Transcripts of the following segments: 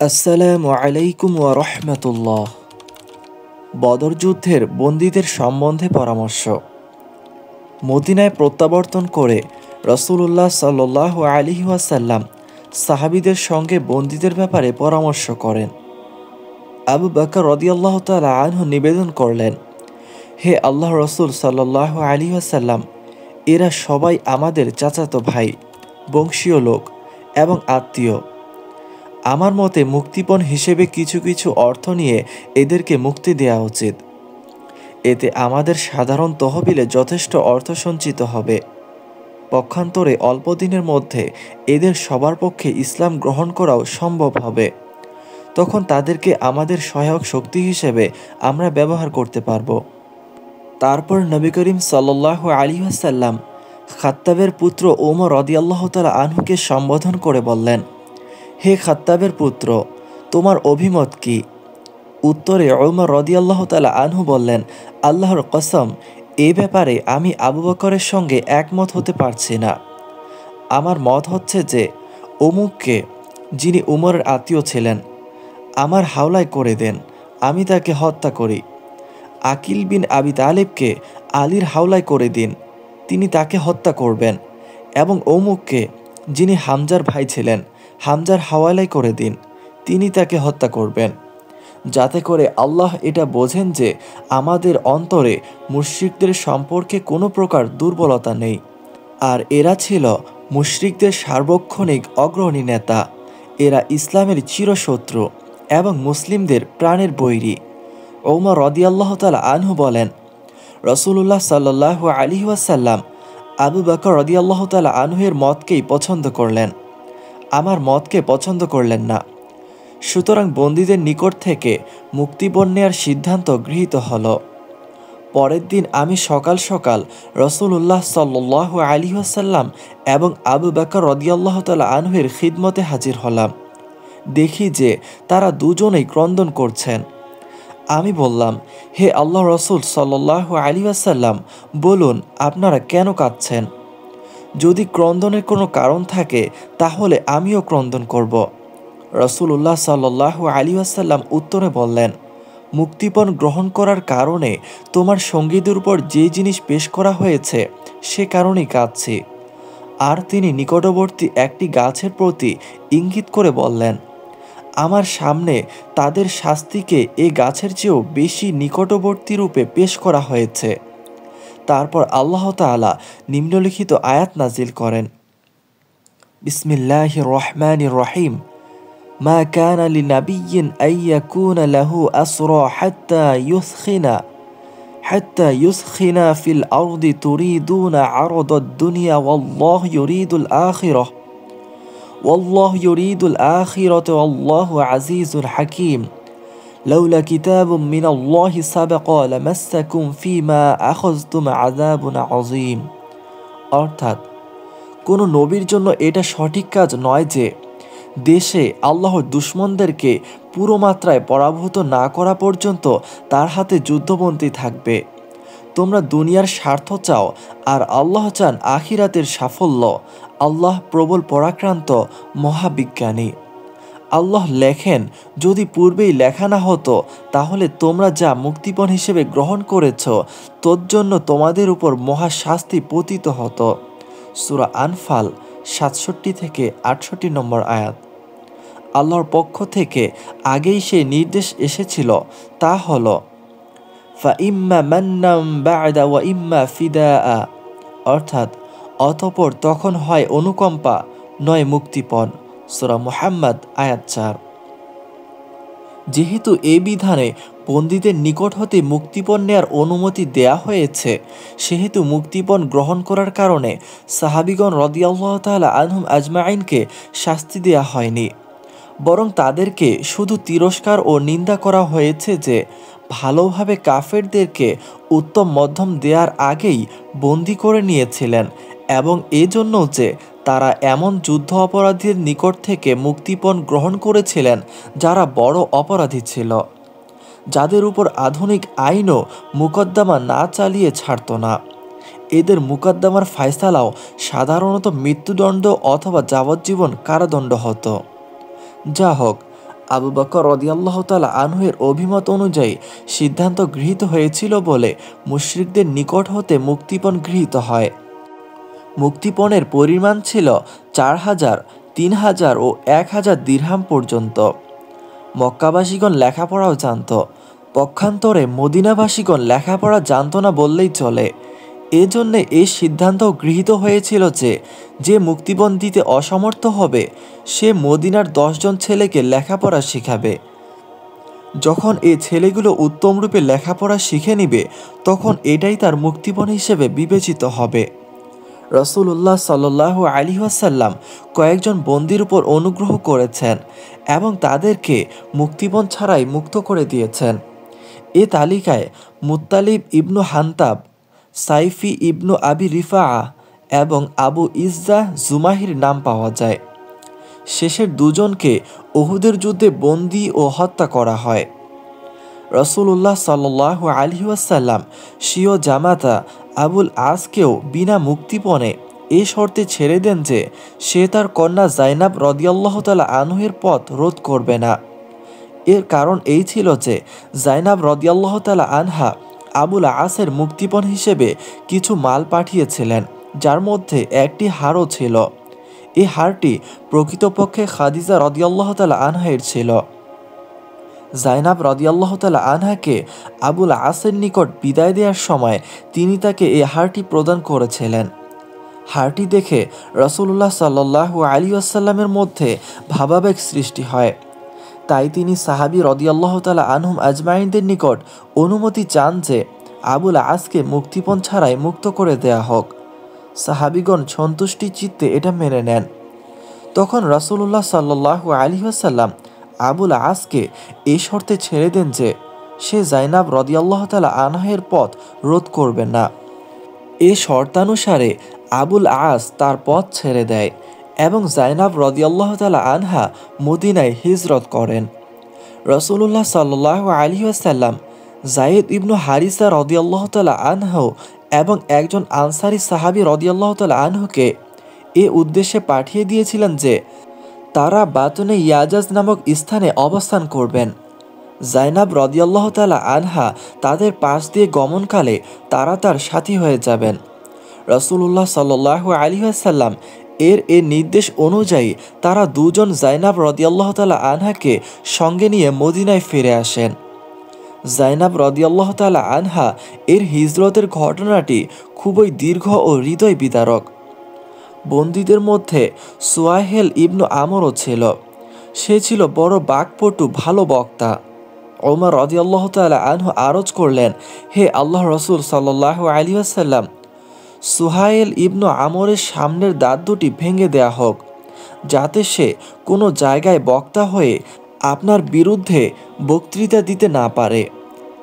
আসসালামু আলাইকুম ওয়া রাহমাতুল্লাহ। বদর যুদ্ধের বন্দীদের সম্বন্ধে পরামর্শ। মদিনায় প্রত্যাবর্তন করে রাসূলুল্লাহ সাল্লাল্লাহু আলাইহি ওয়াসাল্লাম সাহাবীদের সঙ্গে বন্দীদের ব্যাপারে পরামর্শ করেন। আবু বকর রাদিয়াল্লাহু তাআলা আনহু নিবেদন করলেন, হে আল্লাহর রাসূল সাল্লাল্লাহু আলাইহি ওয়াসাল্লাম, এরা সবাই আমাদের চাচাতো ভাই, বংশীয় লোক এবং আত্মীয়। আমার মতে মুক্তিপণ হিসেবে কিছু কিছু অর্থ নিয়ে এদেরকে মুক্তি দেওয়া উচিত। এতে আমাদের সাধারণ তহবিলে যথেষ্ট অর্থ সঞ্চিত হবে। পক্ষান্তরে অল্প দিনের মধ্যে এদের সবার পক্ষে ইসলাম গ্রহণ করাও সম্ভব হবে। তখন তাদেরকে আমাদের সহায়ক শক্তি হিসেবে আমরা ব্যবহার করতে পারব। তারপর নবী করিম সাল্লাল্লাহু আলাইহি ওয়াসাল্লাম খাত্তাবের পুত্র ওমর রাদিয়াল্লাহু তাআলা আনহুকে সম্বোধন করে বললেন, হে খাত্তাবের পুত্র, তোমার অভিমত কি? উত্তরে ওমর রাদিয়াল্লাহু তাআলা আনহু বললেন, আল্লাহর কসম, এ ব্যাপারে আমি আবু বকরের সঙ্গে একমত হতে পারছি না। আমার মত হচ্ছে যে অমুককে, যিনি উমরের আত্মীয় ছিলেন, আমার হাওলায় করে দেন, আমি তাকে হত্যা করি। আকিল বিন আবি তালিবকে আলীর হাওলায় করে দিন, তিনি তাকে হত্যা করবেন। এবং অমুককে, যিনি হামজার ভাই ছিলেন, হামজার হাওয়ালায় করে দিন, তিনি তাকে হত্যা করবেন। যাতে করে আল্লাহ এটা বোঝেন যে আমাদের অন্তরে মুশরিকদের সম্পর্কে কোনো প্রকার দুর্বলতা নেই। আর এরা ছিল মুশরিকদের সার্বক্ষণিক অগ্রণী নেতা। এরা ইসলামের চিরশত্রু এবং মুসলিমদের প্রাণের বৈরী। ওমর রাদিয়াল্লাহু তাআলা আনহু বলেন, রাসূলুল্লাহ সাল্লাল্লাহু আলাইহি ওয়াসাল্লাম আবু বকর রাদিয়াল্লাহু তাআলা আনহুর মতকেই পছন্দ করলেন, আমার মতকে পছন্দ করলেন না। সুতরাং বন্দীদের নিকট থেকে মুক্তিপণ নেয়ার সিদ্ধান্ত গৃহীত হল। পরের দিন আমি সকাল সকাল রাসূলুল্লাহ সাল্লাল্লাহু আলাইহি ওয়াসাল্লাম এবং আবু বকর রাদিয়াল্লাহু তাআলা আনহুর খিদমতে হাজির হলাম। দেখি যে তারা দুজনেই ক্রন্দন করছেন। আমি বললাম, হে আল্লাহ রাসূল সাল্লাল্লাহু আলাইহি ওয়াসাল্লাম, বলুন আপনারা কেন কাঁদছেন? যদি ক্রন্দনের কোনো কারণ থাকে তাহলে আমিও ক্রন্দন করব। রাসূলুল্লাহ সাল্লাল্লাহু আলাইহি ওয়াসাল্লাম উত্তরে বললেন, মুক্তিপণ গ্রহণ করার কারণে তোমার সঙ্গীদের উপর যে জিনিস পেশ করা হয়েছে সে কারণেই কাঁদছি। আর তিনি নিকটবর্তী একটি গাছের প্রতি ইঙ্গিত করে বললেন, আমার সামনে তাদের শাস্তিকে এ গাছের চেয়েও বেশি নিকটবর্তী রূপে পেশ করা হয়েছে। তারপর আল্লাহ তাআলা নিম্নলিখিত আয়াত নাজিল করেন, বিসমিল্লাহির রহমানির রহিম, মা কানা লিনাবিয়্যিন আন ইয়াকুনা লাহু আসরা হাত্তা ইউসখিনা ফিল আরদি তুরিদুনা আরদাদ দুনিয়া ওয়াল্লাহু ইউরিদুল আখিরাতা ওয়াল্লাহু আজিজুল হাকীম। লাউলা কিতাবুম মিনাল্লাহি সাবাকা লামাসসাকুম ফীমা আখাযতুম আযাবুন আযীম। অর্থাৎ, কোনো নবীর জন্য এটা সঠিক কাজ নয় যে দেশে আল্লাহর দুশমনদেরকে পুরো মাত্রায় পরাভূত না করা পর্যন্ত তার হাতে যুদ্ধবন্দী থাকবে। তোমরা দুনিয়ার স্বার্থ চাও আর আল্লাহ চান আখিরাতের সাফল্য। আল্লাহ প্রবল পরাক্রান্ত মহাবিজ্ঞানী। আল্লাহ লেখেন, যদি পূর্বেই লেখা না হতো তাহলে তোমরা যা মুক্তিপণ হিসেবে গ্রহণ করেছ তজ্জন্য তোমাদের উপর মহাশাস্তি পতিত হতো। সূরা আনফাল ৬৭ থেকে ৬৮ নম্বর আয়াত। আল্লাহর পক্ষ থেকে আগেই সে নির্দেশ এসেছিল, তা হল ফাইম্মা মান্নাম বা'দা ওয়া ইম্মা ফিদাআ, অর্থাৎ অতঃপর তখন হয় অনুকম্পা নয় মুক্তিপণ। সূরা মুহাম্মদ আয়াত ৪। যেহেতু এই বিধানে বন্দীদের নিকট হতে মুক্তিপণ নেয়ার অনুমতি দেয়া হয়েছে, সেহেতু মুক্তিপণ গ্রহণ করার কারণে সাহাবীগণ রাদিয়াল্লাহু তাআলা আনহুম আজমাইনকে শাস্তি দেয়া হয়নি, বরং তাদেরকে শুধু তিরস্কার ও নিন্দা করা হয়েছে যে ভালোভাবে কাফেরদেরকে উত্তম মধ্যম দেওয়ার আগেই বন্দী করে নিয়েছিলেন এবং এজন্য যে তারা এমন যুদ্ধ অপরাধীর নিকট থেকে মুক্তিপণ গ্রহণ করেছিলেন যারা বড় অপরাধী ছিল, যাদের উপর আধুনিক আইনও মুকদ্দমা না চালিয়ে ছাড়ত না। এদের মুকদ্দমার ফায়সালাও সাধারণত মৃত্যুদণ্ড অথবা যাবজ্জীবন কারাদণ্ড হতো। যা হোক, আবু বকর রাদিয়াল্লাহু তাআলা আনহুর অভিমত অনুযায়ী সিদ্ধান্ত গৃহীত হয়েছিল বলে মুশরিকদের নিকট হতে মুক্তিপণ গৃহীত হয়। মুক্তিপণের পরিমাণ ছিল 4000, 3000 ও 1000 দিরহাম পর্যন্ত। মক্কাবাসীগণ লেখাপড়াও জানত, পক্ষান্তরে মদিনাবাসীগণ লেখাপড়া জানত না বললেই চলে। এজন্যে এই সিদ্ধান্ত গৃহীত হয়েছিল যে যে মুক্তিপণ দিতে অসমর্থ হবে সে মদিনার 10 জন ছেলেকে লেখাপড়া শিখাবে। যখন এই ছেলেগুলো উত্তমরূপে লেখাপড়া শিখে নিবে তখন এটাই তার মুক্তিপণ হিসেবে বিবেচিত হবে। রাসূলুল্লাহ সাল্লাল্লাহু আলাইহি ওয়াসাল্লাম কয়েকজন বন্দীর উপর অনুগ্রহ করেছেন এবং তাদেরকে মুক্তিপণ ছাড়াই মুক্ত করে দিয়েছেন। এ তালিকায় মুত্তালিব ইবনু হান্তাব, সাইফি ইবনু আবি রিফাআ এবং আবু ইজ্জা জুমাহির নাম পাওয়া যায়। শেষের দুজনকে উহুদের যুদ্ধে বন্দী ও হত্যা করা হয়। রাসূলুল্লাহ সাল্লাল্লাহু আলাইহি ওয়াসাল্লাম স্বীয় জামাতা আবুল আসকেও বিনা মুক্তিপণে এই শর্তে ছেড়ে দেন যে সে তার কন্যা জাইনাব রাদিয়াল্লাহু তাআলা আনহুর পথ রোধ করবে না। এর কারণ এই ছিল যে জাইনাব রাদিয়াল্লাহু তাআলা আনহা আবুল আসের মুক্তিপণ হিসেবে কিছু মাল পাঠিয়েছিলেন, যার মধ্যে একটি হারও ছিল। এই হারটি প্রকৃতপক্ষে খাদিজা রাদিয়াল্লাহু তাআলা আনহার ছিল। জাইনাব রাদিয়াল্লাহু তাআলা আনহাকে আবুল আসের নিকট বিদায় দেওয়ার সময় তিনি তাকে এই হারটি প্রদান করেছিলেন। হারটি দেখে রাসূলুল্লাহ সাল্লাল্লাহু আলাইহি ওয়াসাল্লামের মধ্যে ভাবাবেগ সৃষ্টি হয়। তাই তিনি সাহাবী রাদিয়াল্লাহু তাআলা আনহুম আজমাইনদের নিকট অনুমতি চান যে আবুল আসকে মুক্তিপণ ছাড়াই মুক্ত করে দেয়া হোক। সাহাবীগণ সন্তুষ্টি চিত্তে এটা মেনে নেন। তখন রাসূলুল্লাহ সাল্লাল্লাহু আলাইহি ওয়াসাল্লাম আবুল আসকে এই শর্তে ছেড়ে দেন যে সে জাইনাব রাদিয়াল্লাহু তাআলা আনহার পথ রোধ করবে না। এ শর্তানুসারে আবুল আস তার পথ ছেড়ে দেয় এবং জাইনাব রাদিয়াল্লাহু তাআলা আনহা মদিনায় হিজরত করেন। রাসূলুল্লাহ সাল্লাল্লাহু আলাইহি ওয়াসাল্লাম যায়েদ ইবনু হারিসা রাদিয়াল্লাহু তাআলা আনহু এবং একজন আনসারী সাহাবী রাদিয়াল্লাহু তাআলা আনহুকে এ উদ্দেশ্যে পাঠিয়ে দিয়েছিলেন যে তারা বাতনে ইয়াজাজ নামক স্থানে অবস্থান করবেন। জাইনাব রাদিয়াল্লাহু তাআলা আনহা তাদের পাশ দিয়ে গমনকালে তারা তার সাথী হয়ে যাবেন। রাসূলুল্লাহ সাল্লাল্লাহু আলাইহি ওয়াসাল্লাম এ নির্দেশ অনুযায়ী তারা দুজন জাইনাব রাদিয়াল্লাহু তাআলা আনহাকে সঙ্গে নিয়ে মদিনায় ফিরে আসেন। জাইনাব রাদিয়াল্লাহু তাআলা আনহা এর হিজরতের ঘটনাটি খুবই দীর্ঘ ও হৃদয় বিদারক। বন্দীদের মধ্যে সুয়াহেল ইবনু আমরও ছিল। সে ছিল বড় বাকপটু, ভালো বক্তা। ওমর রাদিয়াল্লাহু তাআলা আনহু আরজ করলেন, হে আল্লাহর রাসূল সাল্লাল্লাহু আলাইহি ওয়াসাল্লাম, সুহাইল ইবনু আমরের সামনের দাঁত দুটি ভেঙে দেয়া হোক, যাতে সে কোনো জায়গায় বক্তা হয়ে আপনার বিরুদ্ধে বক্তৃতা দিতে না পারে।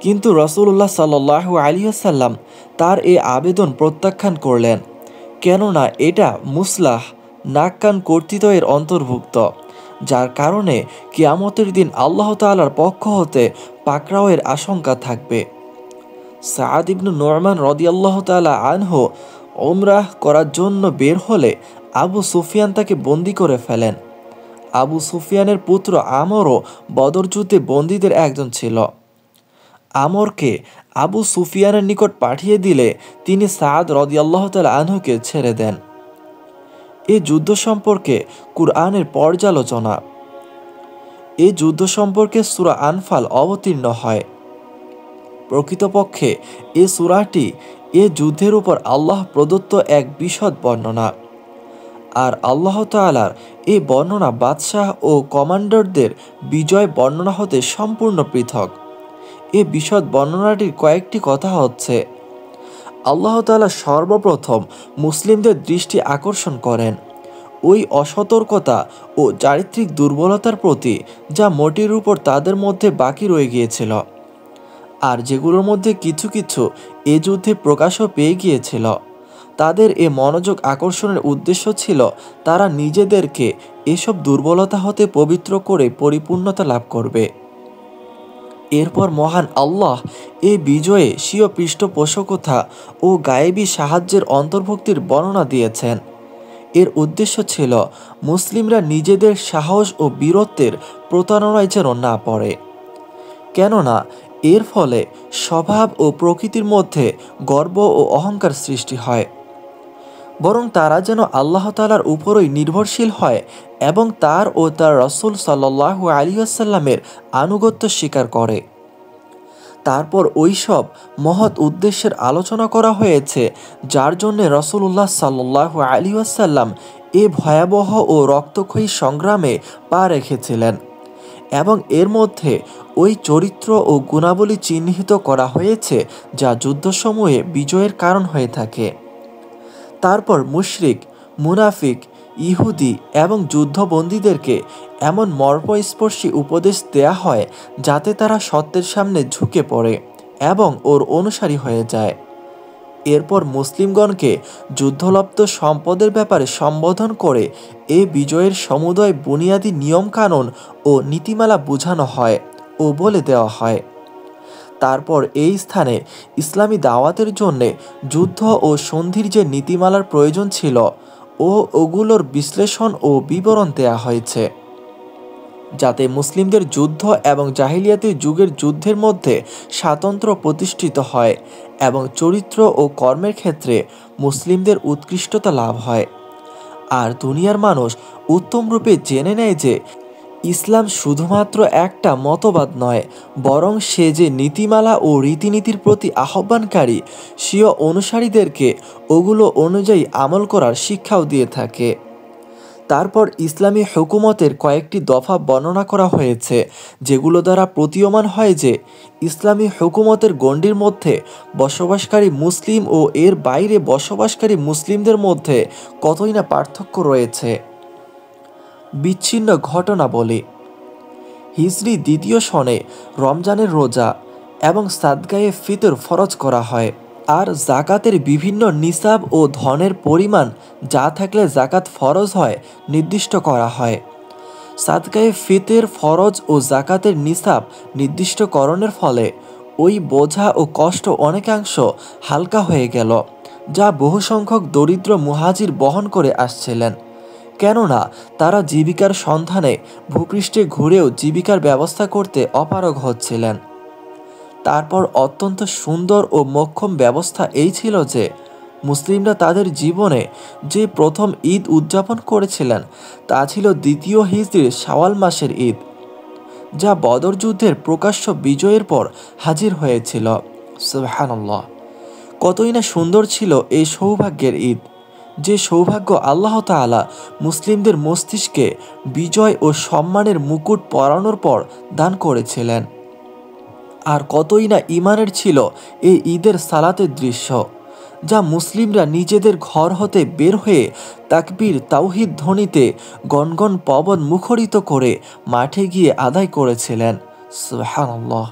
কিন্তু রাসূলুল্লাহ সাল্লাল্লাহু আলাইহি ওয়াসাল্লাম তার এই আবেদন প্রত্যাখ্যান করলেন, কেননা এটা মুসলাহ, নাক কান কর্তৃত্বের অন্তর্ভুক্ত, যার কারণে কিয়ামতের দিন আল্লাহ তাআলার পক্ষ হতে পাকড়াওয়ের আশঙ্কা থাকবে। সাআদ ইবনু নুরমান রাদিয়াল্লাহু তাআলা আনহু উমরাহ করার জন্য বের হলে আবু সুফিয়ান তাকে বন্দী করে ফেলেন। আবু সুফিয়ানের পুত্র আমরও বদর যুদ্ধে বন্দীদের একজন ছিল। আমরকে আবু সুফিয়ানের নিকট পাঠিয়ে দিলে তিনি সাআদ রাদিয়াল্লাহু তাআলা আনহুকে ছেড়ে দেন। এই যুদ্ধ সম্পর্কে কুরআনের পর্যালোচনা। এই যুদ্ধ সম্পর্কে সূরা আনফাল অবতীর্ণ হয়। প্রকৃতপক্ষে এ সূরাটি এ যুদ্ধের উপর আল্লাহ প্রদত্ত এক বিশদ বর্ণনা। আর আল্লাহ তাআলার এই বর্ণনা বাদশাহ ও কমান্ডারদের বিজয় বর্ণনা হতে সম্পূর্ণ পৃথক। এ বিশদ বর্ণনাটির কয়েকটি কথা হচ্ছে, আল্লাহ তাআলা সর্বপ্রথম মুসলিমদের দৃষ্টি আকর্ষণ করেন ওই অসতর্কতা ও চারিত্রিক দুর্বলতার প্রতি যা মোটের উপর তাদের মধ্যে বাকি রয়ে গিয়েছিল, আর যেগুলোর মধ্যে কিছু কিছু এ যুদ্ধে প্রকাশও পেয়ে গিয়েছিল। তাদের এ মনোযোগ আকর্ষণের উদ্দেশ্য ছিল তারা নিজেদেরকে এসব দুর্বলতা হতে পবিত্র করে পরিপূর্ণতা লাভ করবে। এরপর মহান আল্লাহ এ বিজয়ে স্বীয় পৃষ্ঠপোষকতা ও গায়েবী সাহায্যের অন্তর্ভুক্তির বর্ণনা দিয়েছেন। এর উদ্দেশ্য ছিল মুসলিমরা নিজেদের সাহস ও বীরত্বের প্রতারণায় যেন না পড়ে, কেননা এর ফলে স্বভাব ও প্রকৃতির মধ্যে গর্ব ও অহংকার সৃষ্টি হয়, বরং তারা যেন আল্লাহ তাআলার উপরই নির্ভরশীল হয় এবং তার ও তার রাসূল সাল্লাল্লাহু আলাইহি ওয়াসাল্লামের আনুগত্য স্বীকার করে। তারপর ওইসব মহৎ উদ্দেশ্যের আলোচনা করা হয়েছে যার জন্য রাসূলুল্লাহ সাল্লাল্লাহু আলাইহি ওয়াসাল্লাম এ ভয়াবহ ও রক্তক্ষয়ী সংগ্রামে পা রেখেছিলেন, এবং এর মধ্যে ওই চরিত্র ও গুণাবলী চিহ্নিত করা হয়েছে যা যুদ্ধসমূহে বিজয়ের কারণ হয়ে থাকে। তারপর মুশরিক, মুনাফিক, ইহুদি এবং যুদ্ধবন্দীদেরকে এমন মর্মস্পর্শী উপদেশ দেয়া হয় যাতে তারা সত্যের সামনে ঝুঁকে পড়ে এবং ওর অনুসারী হয়ে যায়। এরপর মুসলিমগণকে যুদ্ধলব্ধ সম্পদের ব্যাপারে সম্বোধন করে এ বিজয়ের সমুদয় বুনিয়াদী নিয়মকানুন ও নীতিমালা বোঝানো হয় ও বলে দেওয়া হয়। তারপর এই স্থানে ইসলামী দাওয়াতের জন্যে যুদ্ধ ও সন্ধির যে নীতিমালার প্রয়োজন ছিল ওগুলোর বিশ্লেষণ ও বিবরণ দেয়া হয়েছে, যাতে মুসলিমদের যুদ্ধ এবং জাহিলিয়াতি যুগের যুদ্ধের মধ্যে স্বাতন্ত্র্য প্রতিষ্ঠিত হয় এবং চরিত্র ও কর্মের ক্ষেত্রে মুসলিমদের উৎকৃষ্টতা লাভ হয়। আর দুনিয়ার মানুষ উত্তমরূপে জেনে নেয় যে ইসলাম শুধুমাত্র একটা মতবাদ নয়, বরং সে যে নীতিমালা ও রীতিনীতির প্রতি আহ্বানকারী, স্বীয় অনুসারীদেরকে ওগুলো অনুযায়ী আমল করার শিক্ষাও দিয়ে থাকে। তারপর ইসলামী হুকুমতের কয়েকটি দফা বর্ণনা করা হয়েছে যেগুলো দ্বারা প্রতীয়মান হয় যে ইসলামী হুকুমতের গণ্ডির মধ্যে বসবাসকারী মুসলিম ও এর বাইরে বসবাসকারী মুসলিমদের মধ্যে কতই না পার্থক্য রয়েছে। বিচ্ছিন্ন ঘটনাবলী। হিজরি ২য় সনে রমজানের রোজা এবং সাদকায়ে ফিতর ফরজ করা হয়, আর জাকাতের বিভিন্ন নিসাব ও ধনের পরিমাণ যা থাকলে জাকাত ফরজ হয় নির্দিষ্ট করা হয়। সাদকায়ে ফিতর ফরজ ও জাকাতের নিসাব নির্দিষ্টকরণের ফলে ওই বোঝা ও কষ্ট অনেকাংশ হালকা হয়ে গেল যা বহু সংখ্যক দরিদ্র মুহাজির বহন করে আসছিলেন, কেননা তারা জীবিকার সন্ধানে ভূপৃষ্ঠে ঘুরেও জীবিকার ব্যবস্থা করতে অপারগ হচ্ছিলেন। তারপর অত্যন্ত সুন্দর ও মোক্ষম ব্যবস্থা এই ছিল যে মুসলিমরা তাদের জীবনে যে প্রথম ঈদ উদযাপন করেছিলেন তা ছিল ২য় হিজরির শাওয়াল মাসের ঈদ, যা বদর যুদ্ধের প্রকাশ্য বিজয়ের পর হাজির হয়েছিল। সুবহানাল্লাহ, কতই না সুন্দর ছিল এই সৌভাগ্যের ঈদ, যে সৌভাগ্য আল্লাহ তাআলা মুসলিমদের মস্তিষ্কে বিজয় ও সম্মানের মুকুট পরানোর পর দান করেছিলেন। আর কতই না ঈমানের ছিল এই ঈদের সালাতের দৃশ্য, যা মুসলিমরা নিজেদের ঘর হতে বের হয়ে তাকবীর তাওহীদ ধ্বনিতে গনগন পবন মুখরিত করে মাঠে গিয়ে আদায় করেছিলেন। সুবহানাল্লাহ,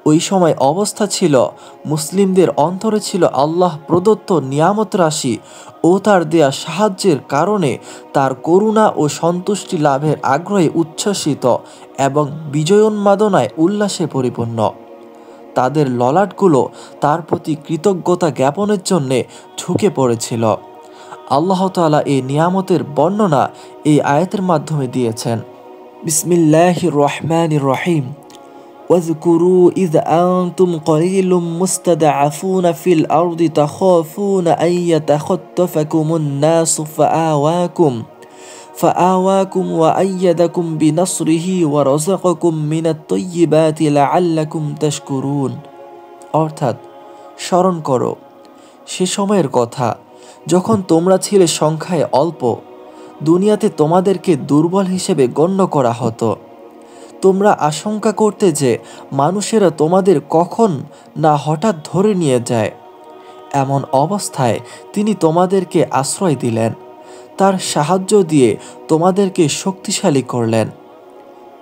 ওই সময় অবস্থা ছিল মুসলিমদের অন্তরে ছিল আল্লাহ প্রদত্ত নিয়ামত রাশি ও তার দেয়া সাহায্যের কারণে তার করুণা ও সন্তুষ্টি লাভের আগ্রহে উচ্ছ্বসিত এবং বিজয়োন্মাদনায় উল্লাসে পরিপূর্ণ। তাদের ললাটগুলো তার প্রতি কৃতজ্ঞতা জ্ঞাপনের জন্যে ঝুঁকে পড়েছিল। আল্লাহ তাআলা এই নিয়ামতের বর্ণনা এই আয়াতের মাধ্যমে দিয়েছেন। বিসমিল্লাহির রহমানির রহিম। واذكروا إذ أنتم قليل مستضعفون في الأرض تخافون أن يتخطفكم الناس فآواكم وأيدكم بنصره ورزقكم من الطيبات لعلكم تشكرون। অর্থাৎ, স্মরণ করো সে সময়ের কথা যখন তোমরা ছিলে সংখ্যায় অল্প, দুনিয়াতে তোমাদেরকে দুর্বল হিসেবে গণ্য করা হতো। তোমরা আশঙ্কা করতে যে মানুষেরা তোমাদের কখন না হঠাৎ ধরে নিয়ে যায়। এমন অবস্থায় তিনি তোমাদেরকে আশ্রয় দিলেন, তার সাহায্য দিয়ে তোমাদেরকে শক্তিশালী করলেন,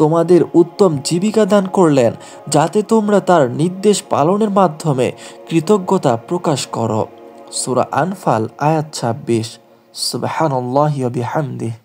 তোমাদের উত্তম জীবিকা দান করলেন যাতে তোমরা তার নির্দেশ পালনের মাধ্যমে কৃতজ্ঞতা প্রকাশ করো। সূরা আনফাল আয়াত ২৬। সুবহানাল্লাহি ওয়া বিহামদিহি।